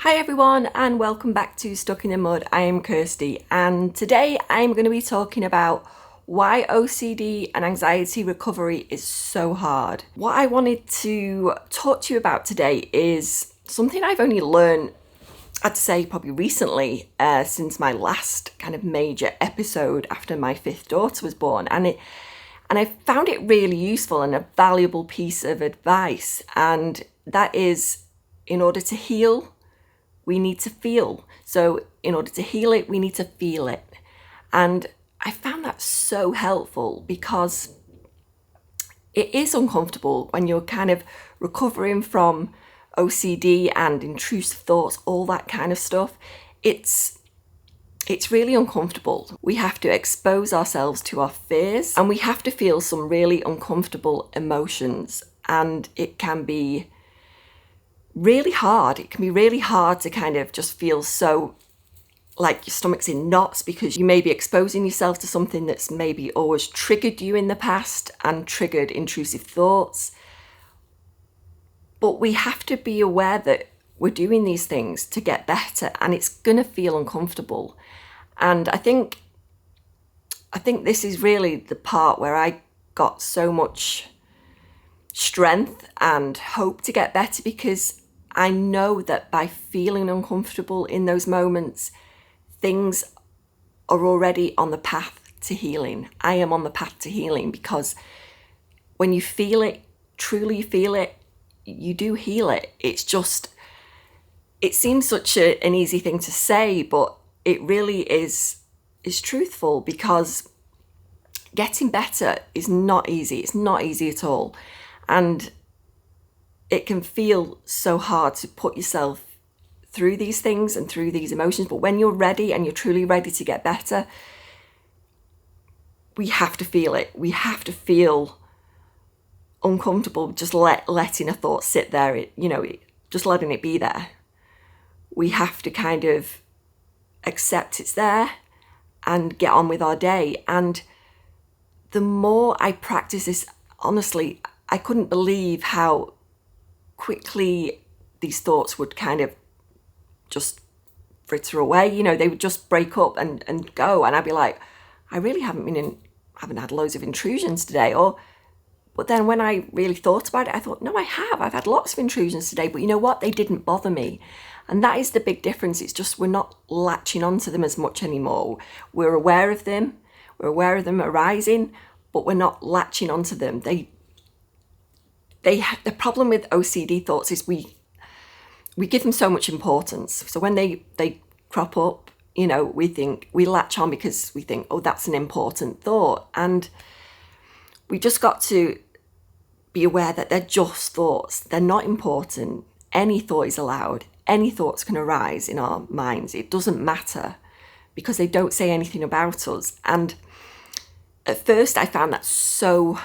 Hi everyone and welcome back to Stuck in the Mud. I am Kirsty and today I'm going to be talking about why OCD and anxiety recovery is so hard. What I wanted to talk to you about today is something I've only learned, I'd say probably recently, since my last kind of major episode after my fifth daughter was born, and I found it really useful and a valuable piece of advice, and that is, in order to heal, we need to feel. So in order to heal it, we need to feel it. And I found that so helpful because it is uncomfortable when you're kind of recovering from OCD and intrusive thoughts, all that kind of stuff. It's really uncomfortable. We have to expose ourselves to our fears and we have to feel some really uncomfortable emotions, and it can be really hard. It can be really hard to kind of just feel so like your stomach's in knots because you may be exposing yourself to something that's maybe always triggered you in the past and triggered intrusive thoughts. But we have to be aware that we're doing these things to get better, and it's going to feel uncomfortable. And I think this is really the part where I got so much strength and hope to get better, because I know that by feeling uncomfortable in those moments, things are already on the path to healing. I am on the path to healing because when you feel it, truly feel it, you do heal it. It's just, it seems such an easy thing to say, but it really is truthful, because getting better is not easy. It's not easy at all. And it can feel so hard to put yourself through these things and through these emotions. But when you're ready and you're truly ready to get better, we have to feel it. We have to feel uncomfortable, just letting a thought sit there, just letting it be there. We have to kind of accept it's there and get on with our day. And the more I practice this, honestly, I couldn't believe how quickly these thoughts would kind of just fritter away. They would just break up and go, and I'd be like, I really haven't had loads of intrusions today. But then when I really thought about it, I thought, no, I have. I've had lots of intrusions today, but you know what? They didn't bother me. And that is the big difference. It's just we're not latching onto them as much anymore. We're aware of them. We're aware of them arising, but we're not latching onto them. The problem with OCD thoughts is we give them so much importance. So when they crop up, we latch on because we think, oh, that's an important thought. And we just got to be aware that they're just thoughts. They're not important. Any thought is allowed. Any thoughts can arise in our minds. It doesn't matter, because they don't say anything about us. And at first I found that so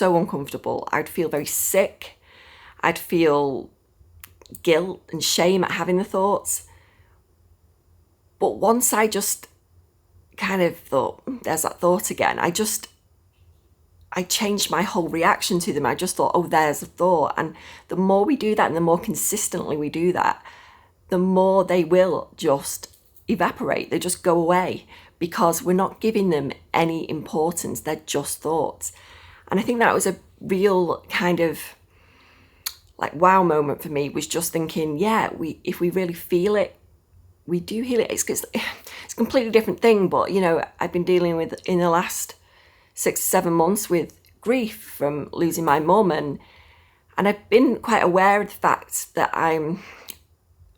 uncomfortable. I'd feel very sick. I'd feel guilt and shame at having the thoughts. But once I just kind of thought, there's that thought again, I changed my whole reaction to them. I just thought, oh, there's a thought. And the more we do that and the more consistently we do that, the more they will just evaporate. They just go away, because we're not giving them any importance. They're just thoughts. And I think that was a real kind of like wow moment for me, was just thinking, yeah, if we really feel it, we do heal it. It's a completely different thing, but I've been dealing with in the last 6 to 7 months with grief from losing my mum, and I've been quite aware of the fact that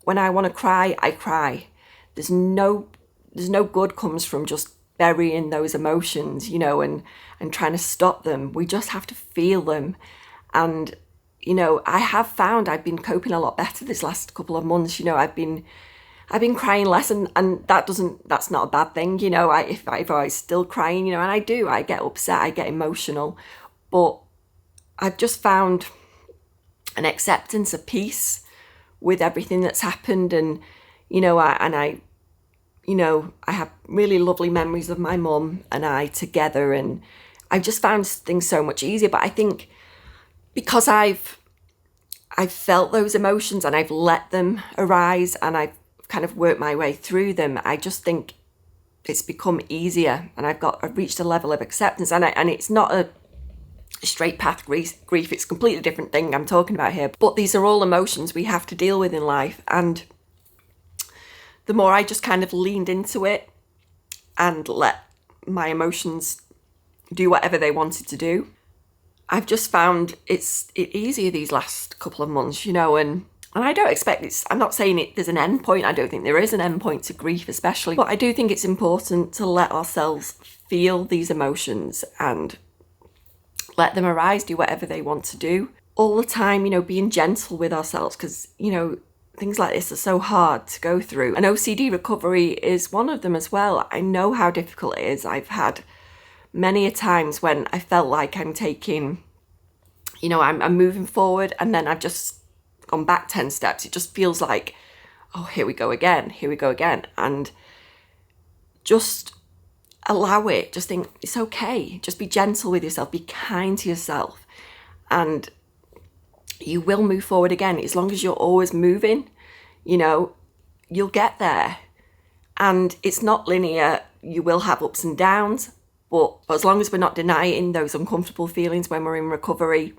when I want to cry, I cry. There's no good comes from just burying those emotions, and trying to stop them. We just have to feel them. And, I have found I've been coping a lot better this last couple of months. I've been crying less, and that's not a bad thing. If I was still crying, and I get upset, I get emotional, but I've just found an acceptance, a peace with everything that's happened. And, I have really lovely memories of my mum and I together, and I've just found things so much easier. But I think because I've I've felt those emotions and I've let them arise and I've kind of worked my way through them, I just think it's become easier, and I've reached a level of acceptance, and it's not a straight path grief. It's a completely different thing I'm talking about here, but these are all emotions we have to deal with in life. And the more I just kind of leaned into it and let my emotions do whatever they wanted to do, I've just found it easier these last couple of months, you know, and I don't expect I'm not saying there's an end point. I don't think there is an end point to grief especially, but I do think it's important to let ourselves feel these emotions and let them arise, do whatever they want to do. All the time, you know, being gentle with ourselves, because, you know, things like this are so hard to go through. And OCD recovery is one of them as well. I know how difficult it is. I've had many a times when I felt like I'm taking, you know, I'm moving forward and then I've just gone back 10 steps. It just feels like, oh, here we go again. And just allow it. Just think it's okay. Just be gentle with yourself. Be kind to yourself. And you will move forward again. As long as you're always moving, you know, you'll get there. And it's not linear. You will have ups and downs. But as long as we're not denying those uncomfortable feelings when we're in recovery,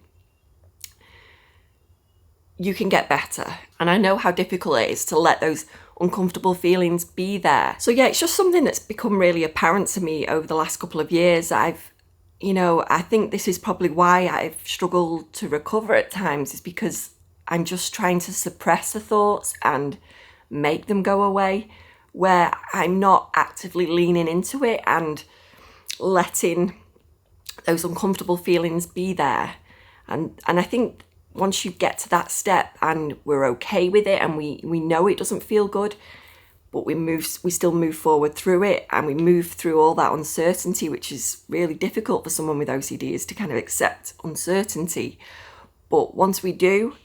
you can get better. And I know how difficult it is to let those uncomfortable feelings be there. So yeah, it's just something that's become really apparent to me over the last couple of years. I think this is probably why I've struggled to recover at times, is because I'm just trying to suppress the thoughts and make them go away, where I'm not actively leaning into it and letting those uncomfortable feelings be there. And I think once you get to that step and we're okay with it and we know it doesn't feel good, but we still move forward through it, and we move through all that uncertainty, which is really difficult for someone with OCD, is to kind of accept uncertainty. But once we do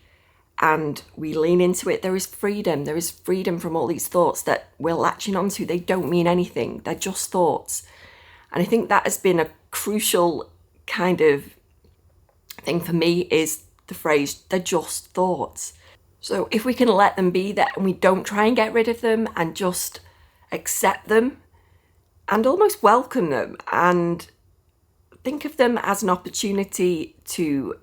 and we lean into it, there is freedom. There is freedom from all these thoughts that we're latching onto. They don't mean anything. They're just thoughts. And I think that has been a crucial kind of thing for me, is the phrase, they're just thoughts. So if we can let them be there and we don't try and get rid of them and just accept them and almost welcome them and think of them as an opportunity to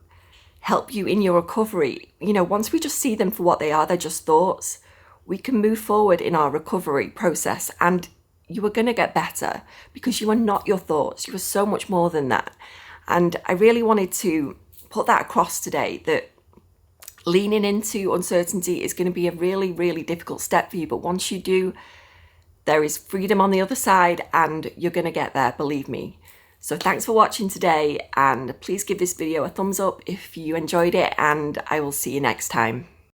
help you in your recovery. You know, once we just see them for what they are, they're just thoughts, we can move forward in our recovery process, and you are going to get better, because you are not your thoughts. You are so much more than that. And I really wanted to put that across today, that leaning into uncertainty is going to be a really, really difficult step for you. But once you do, there is freedom on the other side, and you're going to get there, believe me. So thanks for watching today, and please give this video a thumbs up if you enjoyed it, and I will see you next time.